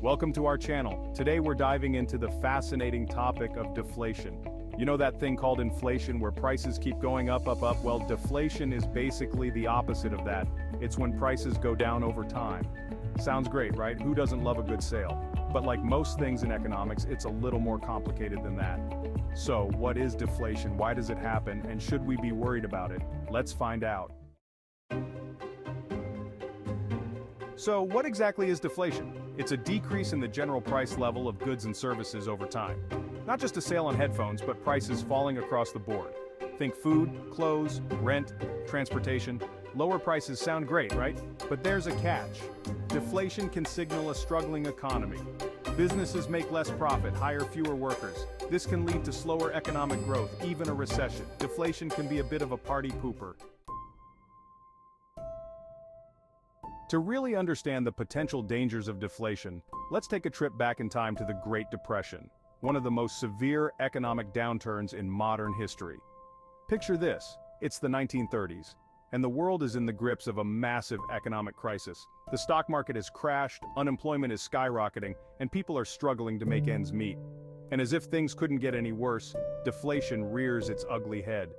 Welcome to our channel. Today we're diving into the fascinating topic of deflation. You know that thing called inflation where prices keep going up? Well, deflation is basically the opposite of that. It's when prices go down over time. Sounds great, right? Who doesn't love a good sale? But like most things in economics, it's a little more complicated than that. So, what is deflation? Why does it happen? And should we be worried about it? Let's find out. So, what exactly is deflation? It's a decrease in the general price level of goods and services over time. Not just a sale on headphones, but prices falling across the board. Think food, clothes, rent, transportation. Lower prices sound great, right? But there's a catch. Deflation can signal a struggling economy. Businesses make less profit, hire fewer workers. This can lead to slower economic growth, even a recession. Deflation can be a bit of a party pooper. To really understand the potential dangers of deflation, let's take a trip back in time to the Great Depression, one of the most severe economic downturns in modern history. Picture this, it's the 1930s, and the world is in the grips of a massive economic crisis. The stock market has crashed, unemployment is skyrocketing, and people are struggling to make ends meet. And as if things couldn't get any worse, deflation rears its ugly head.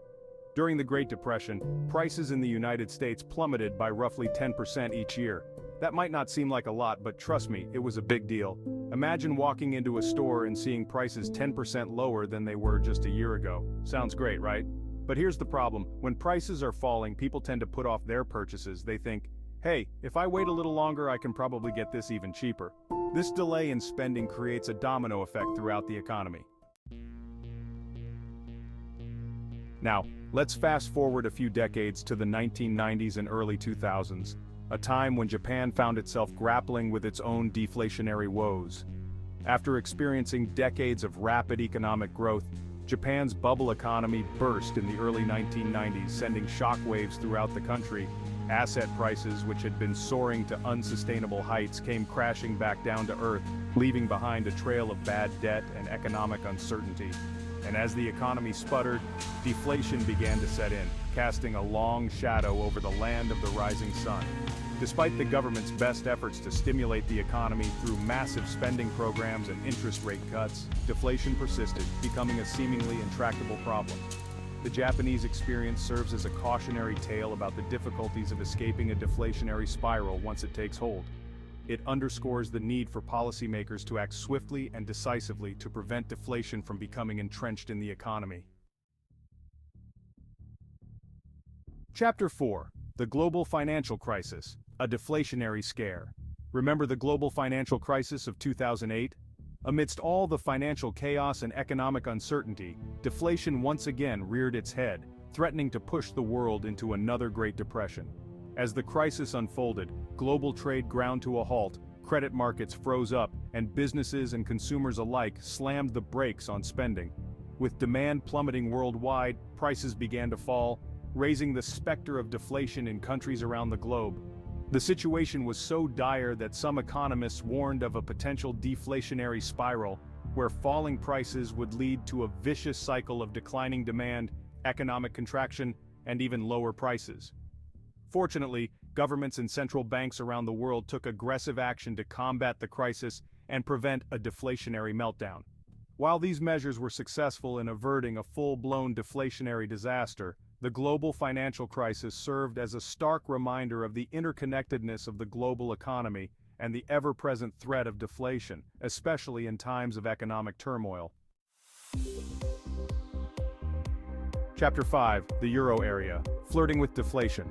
During the Great Depression, prices in the United States plummeted by roughly 10% each year. That might not seem like a lot, but trust me, it was a big deal. Imagine walking into a store and seeing prices 10% lower than they were just a year ago. Sounds great, right? But here's the problem. When prices are falling, people tend to put off their purchases. They think, hey, if I wait a little longer, I can probably get this even cheaper. This delay in spending creates a domino effect throughout the economy. Now, let's fast forward a few decades to the 1990s and early 2000s, a time when Japan found itself grappling with its own deflationary woes. After experiencing decades of rapid economic growth, Japan's bubble economy burst in the early 1990s, sending shockwaves throughout the country. Asset prices, which had been soaring to unsustainable heights, came crashing back down to earth, leaving behind a trail of bad debt and economic uncertainty. And as the economy sputtered, deflation began to set in, casting a long shadow over the land of the rising sun. Despite the government's best efforts to stimulate the economy through massive spending programs and interest rate cuts, deflation persisted, becoming a seemingly intractable problem. The Japanese experience serves as a cautionary tale about the difficulties of escaping a deflationary spiral once it takes hold. It underscores the need for policymakers to act swiftly and decisively to prevent deflation from becoming entrenched in the economy. Chapter 4. The Global Financial Crisis, a Deflationary Scare. Remember the global financial crisis of 2008? Amidst all the financial chaos and economic uncertainty, deflation once again reared its head, threatening to push the world into another Great Depression. As the crisis unfolded, global trade ground to a halt, credit markets froze up, and businesses and consumers alike slammed the brakes on spending. With demand plummeting worldwide, prices began to fall, raising the specter of deflation in countries around the globe. The situation was so dire that some economists warned of a potential deflationary spiral, where falling prices would lead to a vicious cycle of declining demand, economic contraction, and even lower prices. Fortunately, governments and central banks around the world took aggressive action to combat the crisis and prevent a deflationary meltdown. While these measures were successful in averting a full-blown deflationary disaster, the global financial crisis served as a stark reminder of the interconnectedness of the global economy and the ever-present threat of deflation, especially in times of economic turmoil. Chapter 5. The Euro Area, Flirting with Deflation.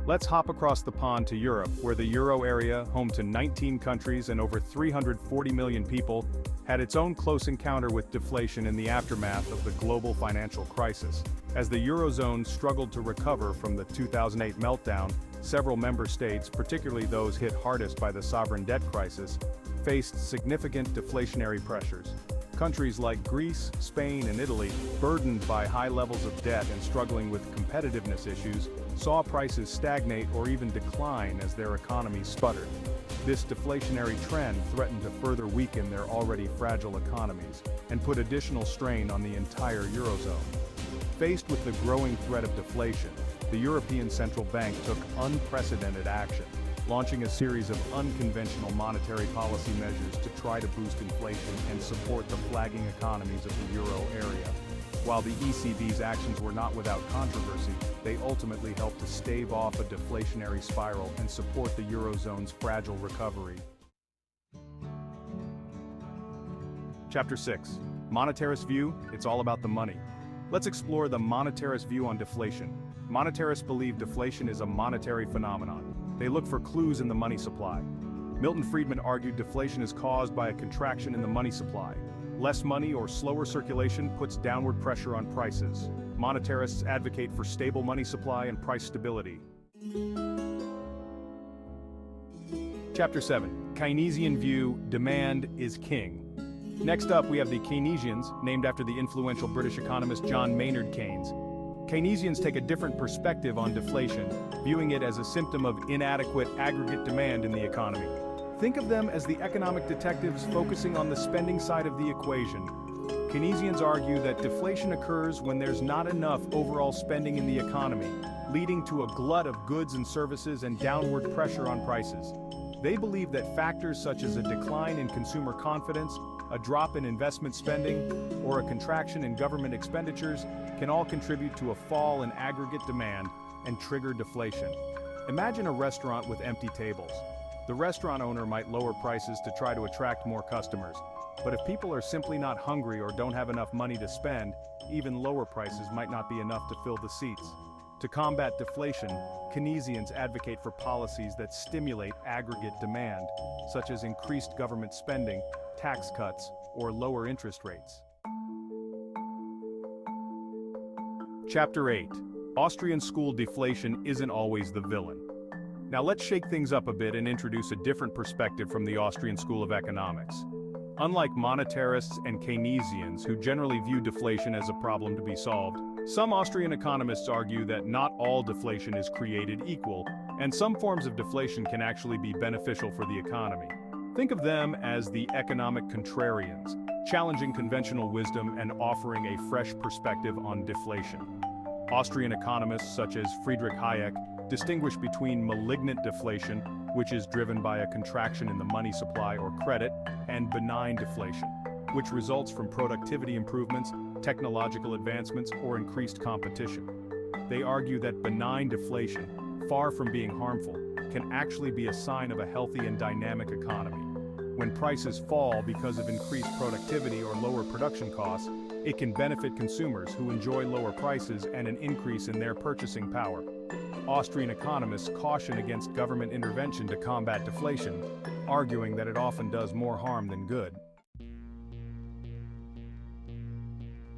Let's hop across the pond to Europe, where the Euro area, home to 19 countries and over 340 million people, had its own close encounter with deflation in the aftermath of the global financial crisis. As the Eurozone struggled to recover from the 2008 meltdown, several member states, particularly those hit hardest by the sovereign debt crisis, faced significant deflationary pressures. Countries like Greece, Spain, and Italy, burdened by high levels of debt and struggling with competitiveness issues, saw prices stagnate or even decline as their economies sputtered. This deflationary trend threatened to further weaken their already fragile economies and put additional strain on the entire Eurozone. Faced with the growing threat of deflation, the European Central Bank took unprecedented action. launching a series of unconventional monetary policy measures to try to boost inflation and support the flagging economies of the euro area. While the ECB's actions were not without controversy, they ultimately helped to stave off a deflationary spiral and support the eurozone's fragile recovery. Chapter 6. Monetarist View, it's all about the money. Let's explore the monetarist view on deflation. Monetarists believe deflation is a monetary phenomenon. They look for clues in the money supply. Milton Friedman argued deflation is caused by a contraction in the money supply. Less money or slower circulation puts downward pressure on prices. Monetarists advocate for stable money supply and price stability. Chapter 7. Keynesian View, Demand is King. Next up, we have the Keynesians, named after the influential British economist John Maynard Keynes. Keynesians take a different perspective on deflation, viewing it as a symptom of inadequate aggregate demand in the economy. Think of them as the economic detectives focusing on the spending side of the equation. Keynesians argue that deflation occurs when there's not enough overall spending in the economy, leading to a glut of goods and services and downward pressure on prices. They believe that factors such as a decline in consumer confidence, a drop in investment spending, or a contraction in government expenditures can all contribute to a fall in aggregate demand and trigger deflation. Imagine a restaurant with empty tables. The restaurant owner might lower prices to try to attract more customers. But if people are simply not hungry or don't have enough money to spend, even lower prices might not be enough to fill the seats. To combat deflation, Keynesians advocate for policies that stimulate aggregate demand, such as increased government spending, tax cuts, or lower interest rates. Chapter 8. Austrian school deflation isn't always the villain. Now let's shake things up a bit and introduce a different perspective from the Austrian School of Economics. Unlike monetarists and Keynesians, who generally view deflation as a problem to be solved, some Austrian economists argue that not all deflation is created equal, and some forms of deflation can actually be beneficial for the economy. Think of them as the economic contrarians, challenging conventional wisdom and offering a fresh perspective on deflation. Austrian economists such as Friedrich Hayek distinguish between malignant deflation, which is driven by a contraction in the money supply or credit, and benign deflation, which results from productivity improvements, technological advancements, or increased competition. They argue that benign deflation, far from being harmful, can actually be a sign of a healthy and dynamic economy. When prices fall because of increased productivity or lower production costs, it can benefit consumers who enjoy lower prices and an increase in their purchasing power. Austrian economists caution against government intervention to combat deflation, arguing that it often does more harm than good.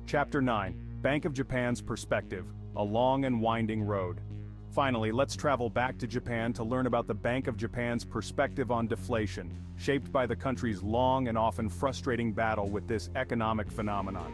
Chapter 9. Bank of Japan's Perspective, a long and winding road. Finally, let's travel back to Japan to learn about the Bank of Japan's perspective on deflation, shaped by the country's long and often frustrating battle with this economic phenomenon.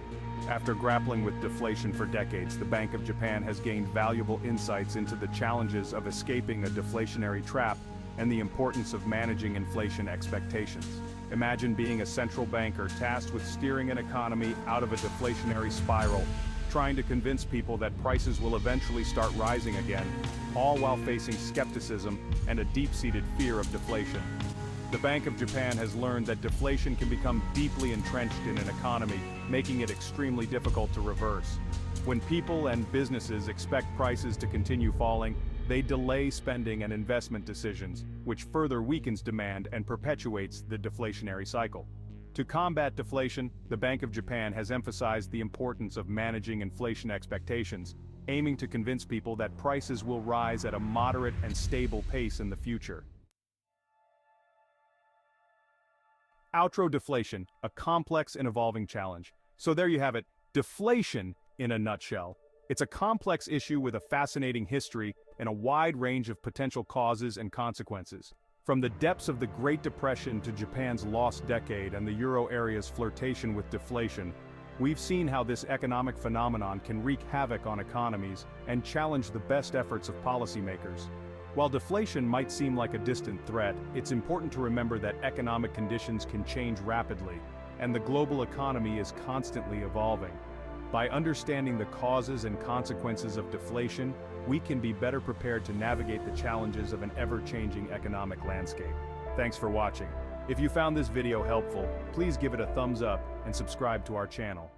After grappling with deflation for decades, the Bank of Japan has gained valuable insights into the challenges of escaping a deflationary trap and the importance of managing inflation expectations. Imagine being a central banker tasked with steering an economy out of a deflationary spiral, trying to convince people that prices will eventually start rising again, all while facing skepticism and a deep-seated fear of deflation. The Bank of Japan has learned that deflation can become deeply entrenched in an economy, making it extremely difficult to reverse. When people and businesses expect prices to continue falling, they delay spending and investment decisions, which further weakens demand and perpetuates the deflationary cycle. To combat deflation, the Bank of Japan has emphasized the importance of managing inflation expectations, aiming to convince people that prices will rise at a moderate and stable pace in the future. Outro: deflation, a complex and evolving challenge. So there you have it, deflation in a nutshell. It's a complex issue with a fascinating history and a wide range of potential causes and consequences. From the depths of the Great Depression to Japan's lost decade and the euro area's flirtation with deflation, we've seen how this economic phenomenon can wreak havoc on economies and challenge the best efforts of policymakers. While deflation might seem like a distant threat, it's important to remember that economic conditions can change rapidly, and the global economy is constantly evolving. By understanding the causes and consequences of deflation, we can be better prepared to navigate the challenges of an ever-changing economic landscape. Thanks for watching. If you found this video helpful, please give it a thumbs up and subscribe to our channel.